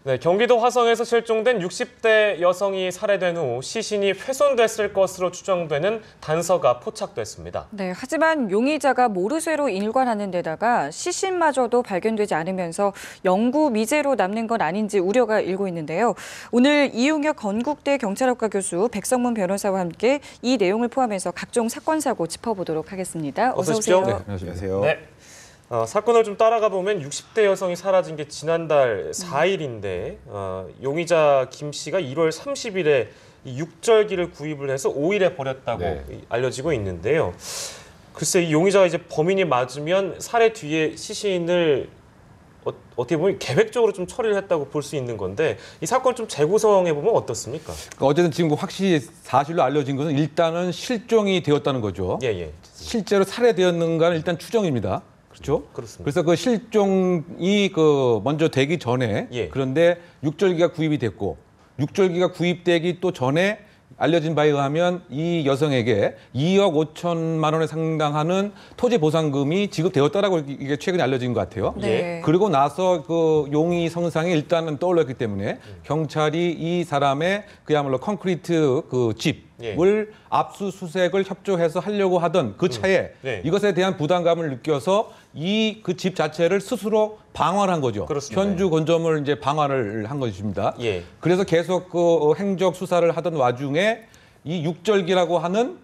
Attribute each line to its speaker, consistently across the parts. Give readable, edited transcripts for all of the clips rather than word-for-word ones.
Speaker 1: 네, 경기도 화성에서 실종된 60대 여성이 살해된 후 시신이 훼손됐을 것으로 추정되는 단서가 포착됐습니다.
Speaker 2: 네, 하지만 용의자가 모르쇠로 일관하는 데다가 시신마저도 발견되지 않으면서 영구 미제로 남는 건 아닌지 우려가 일고 있는데요. 오늘 이용혁 건국대 경찰학과 교수 백성문 변호사와 함께 이 내용을 포함해서 각종 사건 사고 짚어보도록 하겠습니다. 어서 오세요.
Speaker 1: 네,
Speaker 3: 안녕하세요.
Speaker 1: 네. 사건을 좀 따라가 보면 60대 여성이 사라진 게 지난달 4일인데 용의자 김 씨가 1월 30일에 육절기를 구입을 해서 5일에 버렸다고 알려지고 있는데요. 글쎄 이 용의자가 이제 범인이 맞으면 살해 뒤에 시신을 어떻게 보면 계획적으로 좀 처리를 했다고 볼 수 있는 건데 이 사건을 좀 재구성해 보면 어떻습니까?
Speaker 3: 그러니까 어쨌든 지금 확실히 사실로 알려진 것은 일단은 실종이 되었다는 거죠.
Speaker 1: 예.
Speaker 3: 실제로 살해되었는가는 일단 추정입니다. 그렇죠?
Speaker 1: 그렇습니다.
Speaker 3: 그래서 그 실종이 먼저 되기 전에 그런데 육절기가 구입이 됐고 육절기가 구입되기 또 전에 알려진 바에 의하면 이 여성에게 2억 5천만 원에 상당하는 토지 보상금이 지급되었다라고 이게 최근에 알려진 것 같아요.
Speaker 2: 네.
Speaker 3: 그리고 나서 그 용의 성상이 일단은 떠올랐기 때문에 경찰이 이 사람의 그야말로 콘크리트 그 집을 압수수색을 협조해서 하려고 하던 그 차에 이것에 대한 부담감을 느껴서 이 그 집 자체를 스스로 방화를 한 거죠.
Speaker 1: 그렇습니다.
Speaker 3: 현주 건조물 이제 방화를 한 것입니다. 그래서 계속 그 행적 수사를 하던 와중에 이 육절기라고 하는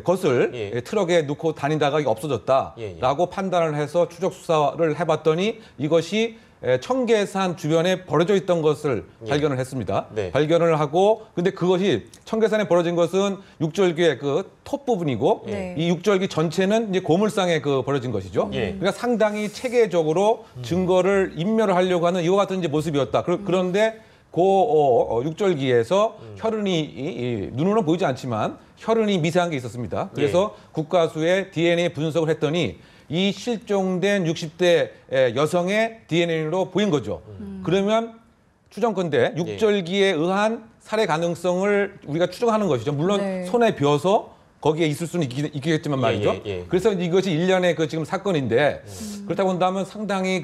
Speaker 3: 것을 트럭에 넣고 다니다가 없어졌다라고 판단을 해서 추적 수사를 해봤더니 이것이 청계산 주변에 버려져 있던 것을 발견을 했습니다. 발견을 하고 근데 그것이 청계산에 버려진 것은 육절기의 그 톱 부분이고 이 육절기 전체는 이제 고물상에 버려진 것이죠. 그러니까 상당히 체계적으로 증거를 인멸을 하려고 하는 이와 같은 이제 모습이었다. 그런데 육절기에서 혈흔이 눈으로는 보이지 않지만 혈흔이 미세한 게 있었습니다. 그래서 국과수의 DNA 분석을 했더니 이 실종된 60대 여성의 DNA로 보인 거죠. 그러면 추정컨대 육절기에 의한 살해 가능성을 우리가 추정하는 것이죠. 물론 손에 벼서 거기에 있을 수는 있겠지만 말이죠. 그래서 이것이 일련의 지금 사건인데 그렇다고 한다면 상당히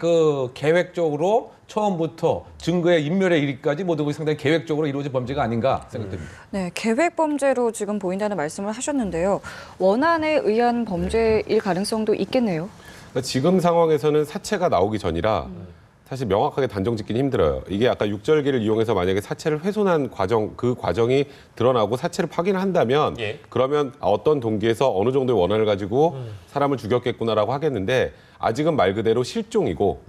Speaker 3: 계획적으로 처음부터 증거의 인멸에 이르기까지 모두 상당히 계획적으로 이루어진 범죄가 아닌가 생각됩니다.
Speaker 2: 네, 계획 범죄로 지금 보인다는 말씀을 하셨는데요. 원한에 의한 범죄일 가능성도 있겠네요.
Speaker 4: 그러니까 지금 상황에서는 사체가 나오기 전이라 사실 명확하게 단정 짓기는 힘들어요. 이게 아까 육절기를 이용해서 만약에 사체를 훼손한 과정, 그 과정이 드러나고 사체를 확인을 한다면 그러면 어떤 동기에서 어느 정도의 원한을 가지고 사람을 죽였겠구나라고 하겠는데 아직은 말 그대로 실종이고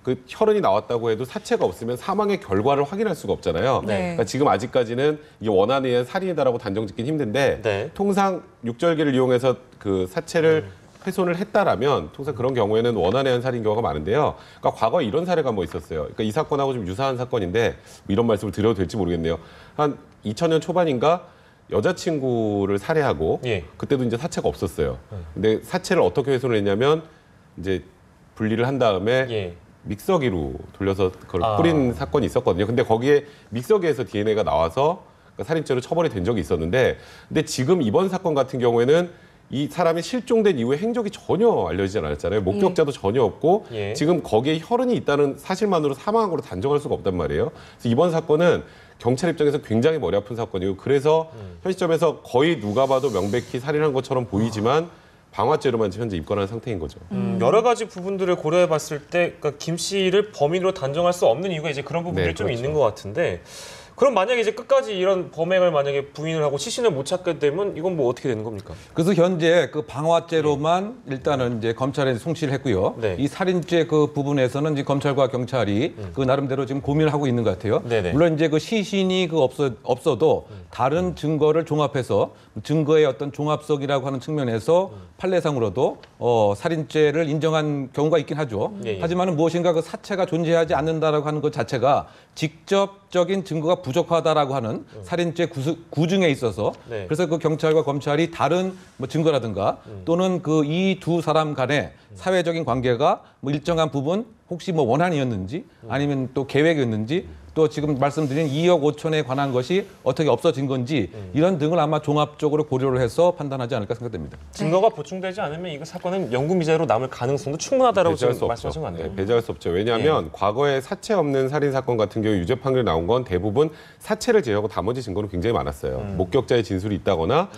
Speaker 4: 그 혈흔이 나왔다고 해도 사체가 없으면 사망의 결과를 확인할 수가 없잖아요. 그러니까 지금 아직까지는 이게 원한에 의한 살인이다라고 단정 짓기는 힘든데 통상 육절기를 이용해서 그 사체를 훼손을 했다라면 통상 그런 경우에는 원한에 의한 살인 경우가 많은데요. 그러니까 과거에 이런 사례가 있었어요. 그러니까 이 사건하고 좀 유사한 사건인데 이런 말씀을 드려도 될지 모르겠네요. 한 2000년 초반인가 여자친구를 살해하고 그때도 이제 사체가 없었어요. 근데 사체를 어떻게 훼손을 했냐면 이제 분리를 한 다음에 믹서기로 돌려서 그걸 뿌린 사건이 있었거든요. 근데 거기에 믹서기에서 DNA가 나와서 살인죄로 처벌이 된 적이 있었는데 근데 지금 이번 사건 같은 경우에는 이 사람이 실종된 이후에 행적이 전혀 알려지지 않았잖아요. 목격자도 전혀 없고 지금 거기에 혈흔이 있다는 사실만으로 사망한 걸로 단정할 수가 없단 말이에요. 그래서 이번 사건은 경찰 입장에서 굉장히 머리 아픈 사건이고 그래서 현 시점에서 거의 누가 봐도 명백히 살인한 것처럼 보이지만 방화죄로만 현재 입건한 상태인 거죠.
Speaker 1: 여러 가지 부분들을 고려해 봤을 때 그러니까 김 씨를 범인으로 단정할 수 없는 이유가 이제 그런 부분들이 좀 있는 것 같은데 그럼 만약에 이제 끝까지 이런 범행을 만약에 부인을 하고 시신을 못 찾게 되면 이건 어떻게 되는 겁니까?
Speaker 3: 그래서 현재 방화죄로만 일단은 이제 검찰에 송치를 했고요. 이 살인죄 부분에서는 이제 검찰과 경찰이 나름대로 지금 고민을 하고 있는 것 같아요. 물론 이제 시신이 없어도 다른 증거를 종합해서 증거의 어떤 종합성이라고 하는 측면에서 판례상으로도 살인죄를 인정한 경우가 있긴 하죠. 하지만은 무엇인가 사체가 존재하지 않는다라고 하는 것 자체가 직접적인 증거가 부족하다라고 하는 살인죄 구중에 있어서 그래서 경찰과 검찰이 다른 증거라든가 또는 이 두 사람 간의 사회적인 관계가 일정한 부분 혹시 뭐 원한이었는지 아니면 또 계획이었는지 또 지금 말씀드린 2억 5천에 관한 것이 어떻게 없어진 건지 이런 등을 아마 종합적으로 고려를 해서 판단하지 않을까 생각됩니다.
Speaker 1: 증거가 보충되지 않으면 이거 사건은 영구미제로 남을 가능성도 충분하다라고 지금 말씀하신 거 아니에요?
Speaker 4: 네, 배제할 수 없죠. 왜냐하면 과거에 사체 없는 살인 사건 같은 경우 유죄 판결이 나온 건 대부분 사체를 제외하고 나머지 증거는 굉장히 많았어요. 목격자의 진술이 있다거나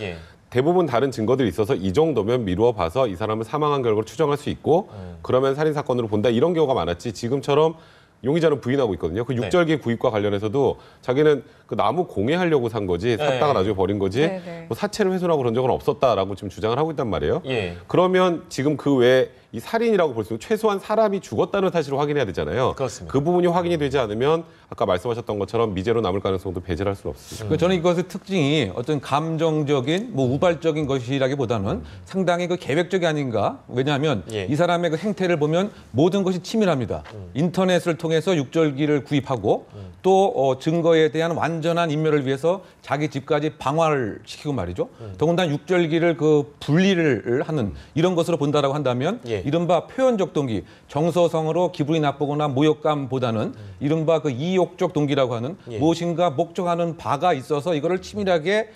Speaker 4: 대부분 다른 증거들이 있어서 이 정도면 미루어 봐서 이 사람을 사망한 결과를 추정할 수 있고 그러면 살인 사건으로 본다 이런 경우가 많았지 지금처럼 용의자는 부인하고 있거든요. 그 육절기 구입과 관련해서도 자기는 그 나무 공예하려고 산 거지 샀다가 나중에 버린 거지 뭐 사체를 훼손하고 그런 적은 없었다라고 지금 주장을 하고 있단 말이에요. 그러면 지금 그 외에 이 살인이라고 볼 수 있는 최소한 사람이 죽었다는 사실을 확인해야 되잖아요.
Speaker 1: 그렇습니다.
Speaker 4: 그 부분이 확인이 되지 않으면 아까 말씀하셨던 것처럼 미제로 남을 가능성도 배제할 수는 없습니다.
Speaker 3: 저는 이것의 특징이 어떤 감정적인 뭐 우발적인 것이라기보다는 상당히 그 계획적이 아닌가. 왜냐하면 이 사람의 그 행태를 보면 모든 것이 치밀합니다. 인터넷을 통해서 육절기를 구입하고 또 증거에 대한 완전한 인멸을 위해서 자기 집까지 방화를 시키고 말이죠. 더군다나 육절기를 그 분리를 하는 이런 것으로 본다라고 한다면 이른바 표현적 동기, 정서성으로 기분이 나쁘거나 모욕감보다는 이른바 그 이욕적 동기라고 하는 무엇인가 목적하는 바가 있어서 이거를 치밀하게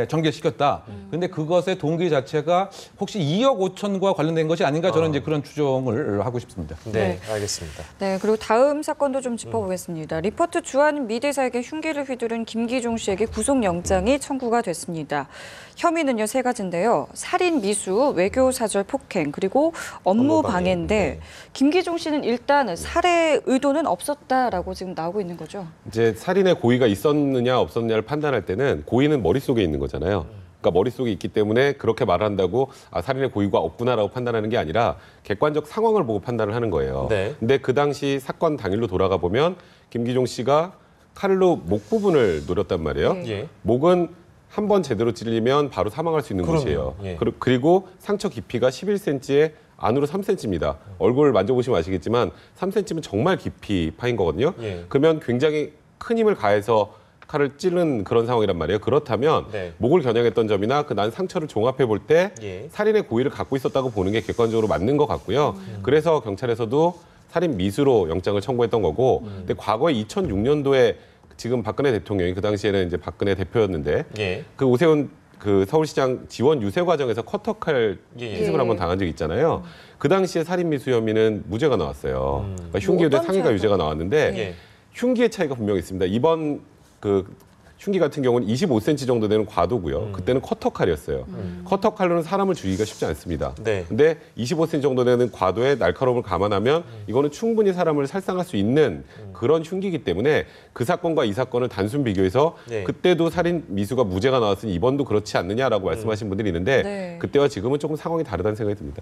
Speaker 3: 전개시켰다. 그런데 그것의 동기 자체가 혹시 2억 5천과 관련된 것이 아닌가 저는 이제 그런 추정을 하고 싶습니다.
Speaker 1: 네, 알겠습니다.
Speaker 2: 네, 그리고 다음 사건도 좀 짚어보겠습니다. 리포트 주한 미 대사에게 흉기를 휘두른 김기종 씨에게 구속영장이 청구가 됐습니다. 혐의는요 3가지인데요. 살인 미수, 외교사절 폭행, 그리고 업무 방해인데 김기종 씨는 일단 살해 의도는 없었다라고 지금 나오고 있는 거죠.
Speaker 4: 이제 살인의 고의가 있었느냐 없었느냐를 판단할 때는 고의는 머릿속에 있는 거잖아요. 그러니까 머릿속에 있기 때문에 그렇게 말한다고 살인의 고의가 없구나라고 판단하는 게 아니라 객관적 상황을 보고 판단을 하는 거예요. 근데 그 당시 사건 당일로 돌아가 보면 김기종 씨가 칼로 목 부분을 노렸단 말이에요. 목은 한 번 제대로 찔리면 바로 사망할 수 있는 곳이에요. 그리고 상처 깊이가 11cm에 안으로 3cm입니다. 얼굴 만져보시면 아시겠지만 3cm면 정말 깊이 파인 거거든요. 그러면 굉장히 큰 힘을 가해서 칼을 찌른 그런 상황이란 말이에요. 그렇다면 목을 겨냥했던 점이나 그 난 상처를 종합해 볼 때 살인의 고의를 갖고 있었다고 보는 게 객관적으로 맞는 것 같고요. 그래서 경찰에서도 살인 미수로 영장을 청구했던 거고 근데 과거에 2006년도에 지금 박근혜 대통령이 그 당시에는 이제 박근혜 대표였는데 그 오세훈 그 서울시장 지원 유세 과정에서 커터칼 피습을 한번 당한 적이 있잖아요. 그 당시에 살인 미수 혐의는 무죄가 나왔어요. 그러니까 흉기 대 상해가 유죄가 나왔는데 흉기의 차이가 분명히 있습니다. 이번 그 흉기 같은 경우는 25cm 정도 되는 과도고요. 그때는 커터칼이었어요. 커터칼로는 사람을 죽이기가 쉽지 않습니다. 근데 25cm 정도 되는 과도의 날카로움을 감안하면 이거는 충분히 사람을 살상할 수 있는 그런 흉기이기 때문에 그 사건과 이 사건을 단순 비교해서 그때도 살인 미수가 무죄가 나왔으니 이번도 그렇지 않느냐라고 말씀하신 분들이 있는데 그때와 지금은 조금 상황이 다르다는 생각이 듭니다.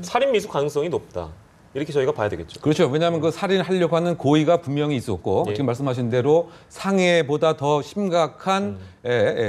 Speaker 1: 살인 미수 가능성이 높다. 이렇게 저희가 봐야 되겠죠.
Speaker 3: 그렇죠. 왜냐하면 그 살인하려고 하는 고의가 분명히 있었고 지금 말씀하신 대로 상해보다 더 심각한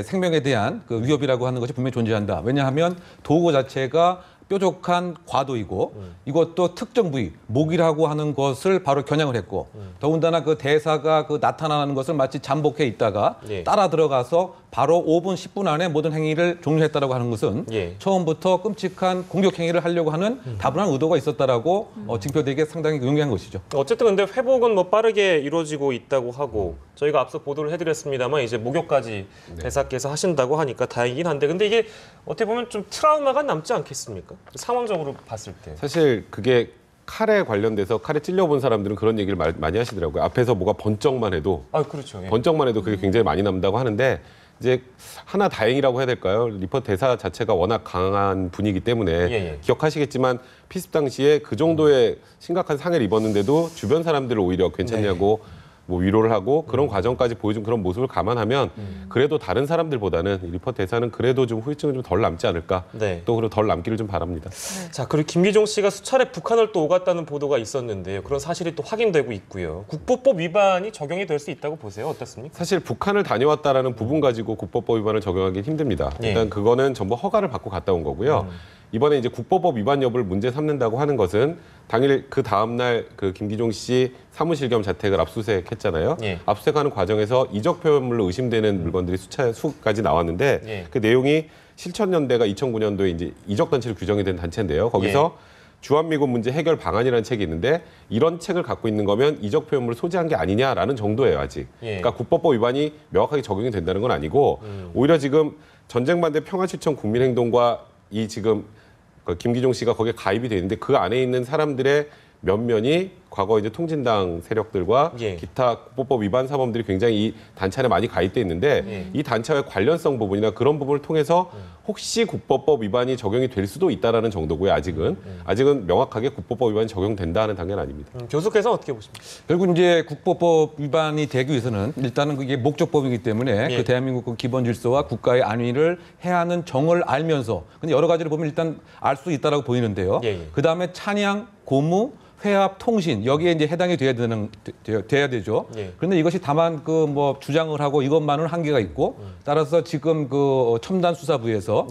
Speaker 3: 생명에 대한 그 위협이라고 하는 것이 분명히 존재한다. 왜냐하면 도구 자체가 뾰족한 과도이고 이것도 특정 부위, 목이라고 하는 것을 바로 겨냥을 했고 더군다나 그 대사가 그 나타나는 것을 마치 잠복해 있다가 따라 들어가서 바로 5분, 10분 안에 모든 행위를 종료했다라고 하는 것은 처음부터 끔찍한 공격 행위를 하려고 하는 다분한 의도가 있었다라고 징표되기에 상당히 용이한 것이죠.
Speaker 1: 어쨌든 근데 회복은 뭐 빠르게 이루어지고 있다고 하고 저희가 앞서 보도를 해드렸습니다만 이제 목욕까지 대사께서 하신다고 하니까 다행이긴 한데 근데 이게 어떻게 보면 좀 트라우마가 남지 않겠습니까? 상황적으로 봤을 때.
Speaker 4: 사실 그게 칼에 관련돼서 칼에 찔려본 사람들은 그런 얘기를 많이 하시더라고요. 앞에서 뭐가 번쩍만 해도
Speaker 1: 그렇죠.
Speaker 4: 번쩍만 해도 그게 굉장히 많이 남다고 하는데 이제 하나 다행이라고 해야 될까요? 리포트 대사 자체가 워낙 강한 분이기 때문에 기억하시겠지만 피습 당시에 그 정도의 심각한 상해를 입었는데도 주변 사람들을 오히려 괜찮냐고 뭐 위로를 하고 그런 과정까지 보여준 그런 모습을 감안하면 그래도 다른 사람들보다는 리포트 대사는 그래도 좀 후유증은 좀 덜 남지 않을까. 또 그리고 덜 남기를 좀 바랍니다.
Speaker 1: 자, 그리고 김기종 씨가 수차례 북한을 또 오갔다는 보도가 있었는데요. 그런 사실이 또 확인되고 있고요. 국보법 위반이 적용이 될 수 있다고 보세요. 어떻습니까?
Speaker 4: 사실 북한을 다녀왔다라는 부분 가지고 국보법 위반을 적용하기는 힘듭니다. 일단 그거는 전부 허가를 받고 갔다 온 거고요. 이번에 이제 국보법 위반 여부를 문제 삼는다고 하는 것은 당일 그 다음 날 그 김기종 씨 사무실 겸 자택을 압수수색했잖아요. 압수수색하는 과정에서 이적 표현물로 의심되는 물건들이 수까지 나왔는데 그 내용이 실천연대가 2009년도에 이제 이적 단체로 규정이 된 단체인데요. 거기서 주한미군 문제 해결 방안이라는 책이 있는데 이런 책을 갖고 있는 거면 이적 표현물을 소지한 게 아니냐라는 정도예요, 아직. 그러니까 국법법 위반이 명확하게 적용이 된다는 건 아니고 오히려 지금 전쟁 반대 평화 실천 국민행동과 이 지금 김기종 씨가 거기에 가입이 돼 있는데 그 안에 있는 사람들의 면면이 과거 이제 통진당 세력들과 기타 국보법 위반 사범들이 굉장히 이 단체 안에 많이 가입돼 있는데 이 단체와의 관련성 부분이나 그런 부분을 통해서 혹시 국보법 위반이 적용이 될 수도 있다라는 정도고요. 아직은 명확하게 국보법 위반이 적용된다는 단계는 아닙니다.
Speaker 1: 교수께서 어떻게 보십니까?
Speaker 3: 결국 이제 국보법 위반이 되기 위해서는 일단은 그게 목적법이기 때문에 그 대한민국 그 기본 질서와 국가의 안위를 해하는 정을 알면서 근데 여러 가지를 보면 일단 알 수 있다라고 보이는데요. 그 다음에 찬양, 고무, 회합, 통신 여기에 이제 해당이 돼야 되죠. 그런데 이것이 다만 그 뭐 주장을 하고 이것만은 한계가 있고 따라서 지금 그 첨단 수사부에서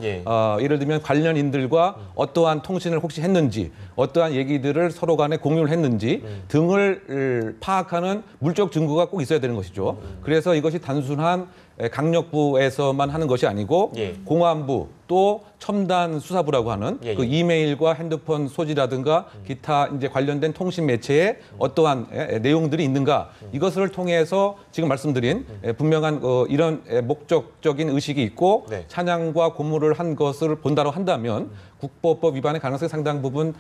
Speaker 3: 예를 들면 관련인들과 어떠한 통신을 혹시 했는지 어떠한 얘기들을 서로 간에 공유를 했는지 등을 파악하는 물적 증거가 꼭 있어야 되는 것이죠. 그래서 이것이 단순한 강력부에서만 하는 것이 아니고 공안부 또 첨단 수사부라고 하는 그 이메일과 핸드폰 소지라든가 기타 이제 관련된 통신 매체에 어떠한 내용들이 있는가 이것을 통해서 지금 말씀드린 분명한 이런 목적적인 의식이 있고 찬양과 고무를 한 것을 본다고 한다면 국보법 위반의 가능성이 상당 부분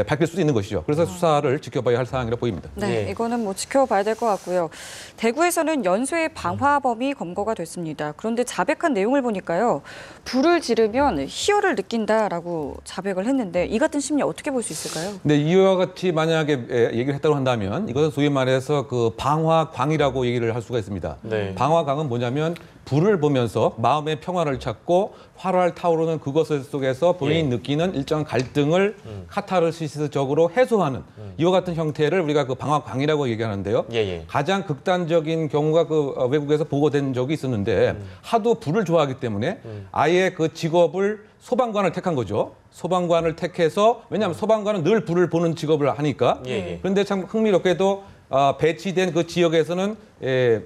Speaker 3: 밝힐 수도 있는 것이죠. 그래서 수사를 지켜봐야 할 사항이라고 보입니다.
Speaker 2: 네, 이거는 뭐 지켜봐야 될 것 같고요. 대구에서는 연쇄 방화범이 검거가 됐습니다. 그런데 자백한 내용을 보니까요. 불을 지르면 희열을 느낀다라고 자백을 했는데 이 같은 심리 어떻게 볼 수 있을까요?
Speaker 3: 네, 이와 같이 만약에 얘기를 했다고 한다면 이것은 소위 말해서 그 방화광이라고 얘기를 할 수가 있습니다. 방화광은 뭐냐면 불을 보면서 마음의 평화를 찾고 활활 타오르는 그것을 속에서 본인이 느끼는 일정한 갈등을 카타르시스적으로 해소하는 이와 같은 형태를 우리가 그 방화광이라고 얘기하는데요. 가장 극단적인 경우가 그 외국에서 보고된 적이 있었는데 하도 불을 좋아하기 때문에 아예 그 직업을 소방관을 택한 거죠. 소방관을 택해서 왜냐하면 소방관은 늘 불을 보는 직업을 하니까. 그런데 참 흥미롭게도 배치된 그 지역에서는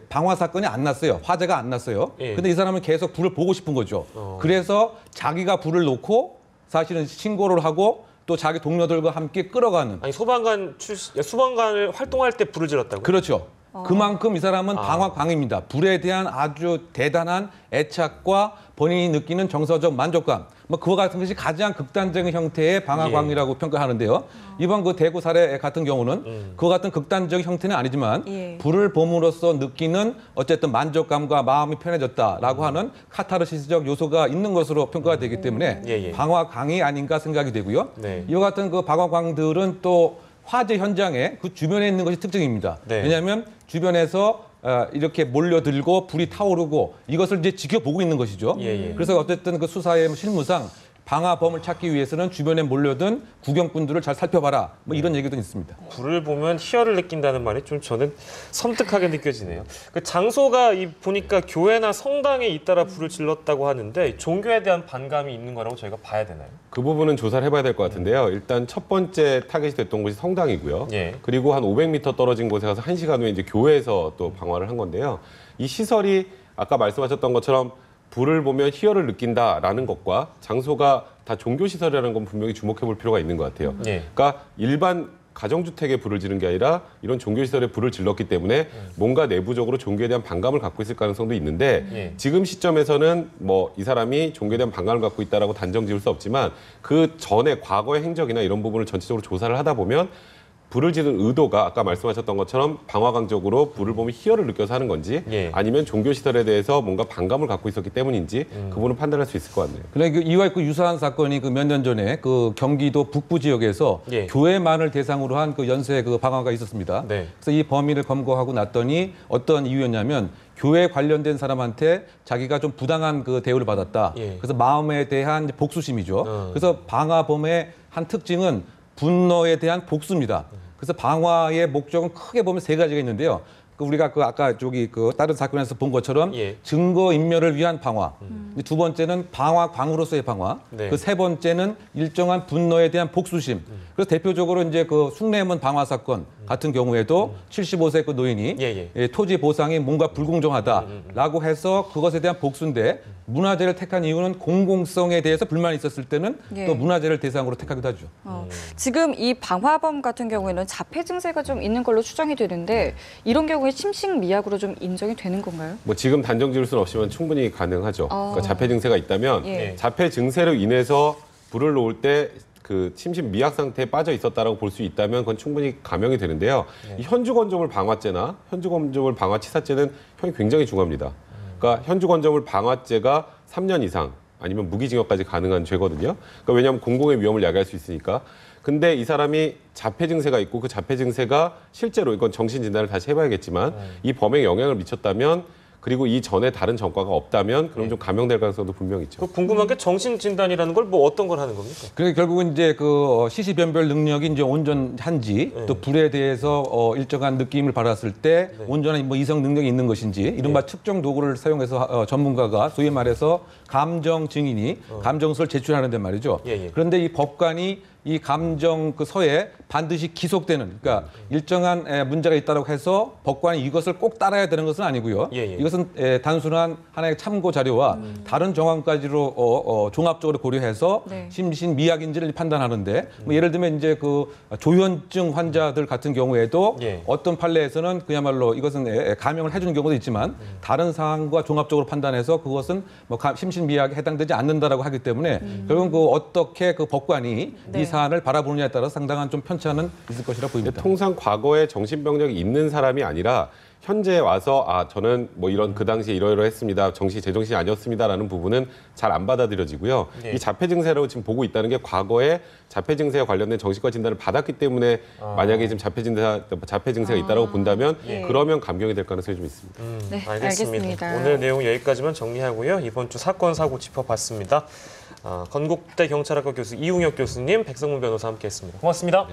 Speaker 3: 방화 사건이 안 났어요. 화재가 안 났어요. 근데 이 사람은 계속 불을 보고 싶은 거죠. 그래서 자기가 불을 놓고 사실은 신고를 하고 또 자기 동료들과 함께 끌어가는.
Speaker 1: 아니 소방관을 활동할 때 불을 질렀다고요?
Speaker 3: 그렇죠. 그만큼 이 사람은 방화광입니다. 불에 대한 아주 대단한 애착과 본인이 느끼는 정서적 만족감, 뭐 그와 같은 것이 가장 극단적인 형태의 방화광이라고 평가하는데요. 이번 그 대구 사례 같은 경우는 그와 같은 극단적인 형태는 아니지만 불을 봄으로써 느끼는 어쨌든 만족감과 마음이 편해졌다라고 하는 카타르시스적 요소가 있는 것으로 평가가 되기 때문에 방화광이 아닌가 생각이 되고요. 이와 같은 그 방화광들은 또 화재 현장에 그 주변에 있는 것이 특징입니다. 왜냐하면 주변에서 이렇게 몰려들고 불이 타오르고 이것을 이제 지켜보고 있는 것이죠. 그래서 어쨌든 그 수사의 실무상 방화범을 찾기 위해서는 주변에 몰려든 구경꾼들을 잘 살펴봐라. 뭐 이런 얘기도 있습니다.
Speaker 1: 불을 보면 희열을 느낀다는 말이 좀 저는 섬뜩하게 느껴지네요. 그 장소가 보니까 교회나 성당에 잇따라 불을 질렀다고 하는데 종교에 대한 반감이 있는 거라고 저희가 봐야 되나요?
Speaker 4: 그 부분은 조사를 해봐야 될 것 같은데요. 일단 첫 번째 타겟이 됐던 곳이 성당이고요. 그리고 한 500m 떨어진 곳에 가서 1시간 후에 이제 교회에서 또 방화를 한 건데요. 이 시설이 아까 말씀하셨던 것처럼 불을 보면 희열을 느낀다라는 것과 장소가 다 종교시설이라는 건 분명히 주목해 볼 필요가 있는 것 같아요. 그러니까 일반 가정주택에 불을 지른 게 아니라 이런 종교시설에 불을 질렀기 때문에 뭔가 내부적으로 종교에 대한 반감을 갖고 있을 가능성도 있는데 지금 시점에서는 뭐 이 사람이 종교에 대한 반감을 갖고 있다라고 단정 지을 수 없지만 그 전에 과거의 행적이나 이런 부분을 전체적으로 조사를 하다 보면 불을 지른 의도가 아까 말씀하셨던 것처럼 방화광적으로 불을 보면 희열을 느껴서 하는 건지 아니면 종교시설에 대해서 뭔가 반감을 갖고 있었기 때문인지 그 부분은 판단할 수 있을 것 같네요.
Speaker 3: 그러니까 이와 있고 유사한 사건이 그 몇 년 전에 그 경기도 북부 지역에서 교회만을 대상으로 한 그 연쇄 그 방화가 있었습니다. 그래서 이 범인을 검거하고 났더니 어떤 이유였냐면 교회 관련된 사람한테 자기가 좀 부당한 그 대우를 받았다. 그래서 마음에 대한 복수심이죠. 그래서 방화범의 한 특징은 분노에 대한 복수입니다. 그래서 방화의 목적은 크게 보면 세 가지가 있는데요. 우리가 그 아까 저기 그 다른 사건에서 본 것처럼 증거 인멸을 위한 방화. 두 번째는 방화광으로서의 방화. 그 세 번째는 일정한 분노에 대한 복수심. 그래서 대표적으로 이제 그 숭례문 방화 사건 같은 경우에도 75세 그 노인이 토지 보상이 뭔가 불공정하다라고 해서 그것에 대한 복수인데 문화재를 택한 이유는 공공성에 대해서 불만이 있었을 때는 또 문화재를 대상으로 택하기도 하죠.
Speaker 2: 지금 이 방화범 같은 경우에는 자폐 증세가 좀 있는 걸로 추정이 되는데 이런 경우에 심신미약으로 좀 인정이 되는 건가요?
Speaker 4: 뭐 지금 단정 지을 수는 없지만 충분히 가능하죠. 그러니까 자폐 증세가 있다면 자폐 증세로 인해서 불을 놓을 때 그 심신 미약 상태에 빠져 있었다라고 볼 수 있다면 그건 충분히 감형이 되는데요. 이 현주건조물 방화죄나 현주건조물 방화치사죄는 형이 굉장히 중합니다. 그러니까 현주건조물 방화죄가 3년 이상 아니면 무기징역까지 가능한 죄거든요. 그러니까 왜냐하면 공공의 위험을 야기할 수 있으니까. 근데 이 사람이 자폐 증세가 있고 그 자폐 증세가 실제로 이건 정신 진단을 다시 해봐야겠지만 이 범행에 영향을 미쳤다면 그리고 이 전에 다른 전과가 없다면 그럼 좀 감형될 가능성도 분명히 있죠.
Speaker 1: 궁금한 게 정신 진단이라는 걸 뭐 어떤 걸 하는 겁니까?
Speaker 3: 그러니까 결국은 이제 그 시시변별 능력이 이제 온전한지 또 불에 대해서 일정한 느낌을 받았을 때 온전한 뭐 이성 능력이 있는 것인지 이른바 특정 도구를 사용해서 전문가가 소위 말해서 감정 증인이 감정서를 제출하는 데 말이죠. 그런데 이 법관이 이 감정 그 서에 반드시 기속되는 그러니까 일정한 문제가 있다고 해서 법관이 이것을 꼭 따라야 되는 것은 아니고요. 이것은 단순한 하나의 참고 자료와 다른 정황까지로 종합적으로 고려해서 심신 미약인지를 판단하는데 뭐 예를 들면 이제 그 조현증 환자들 같은 경우에도 어떤 판례에서는 그야말로 이것은 감형을 해주는 경우도 있지만 다른 사항과 종합적으로 판단해서 그것은 뭐 심신 미약에 해당되지 않는다라고 하기 때문에 결국은 그 어떻게 그 법관이 이 사안을 바라보느냐에 따라 상당한 좀 편차는 있을 것이라 보입니다.
Speaker 4: 통상 과거에 정신병력이 있는 사람이 아니라 현재 와서 저는 뭐 이런 그 당시에 이러이러했습니다. 제정신이 아니었습니다라는 부분은 잘 안 받아들여지고요. 이 자폐 증세라고 지금 보고 있다는 게 과거에 자폐 증세와 관련된 정신과 진단을 받았기 때문에 만약에 지금 자폐 증세가 있다라고 본다면 그러면 감경이 될 가능성이 좀 있습니다.
Speaker 2: 네,
Speaker 1: 알겠습니다. 오늘 내용 여기까지만 정리하고요. 이번 주 사건 사고 짚어봤습니다. 건국대 경찰학과 교수 이웅혁 교수님, 백성문 변호사 함께했습니다. 고맙습니다.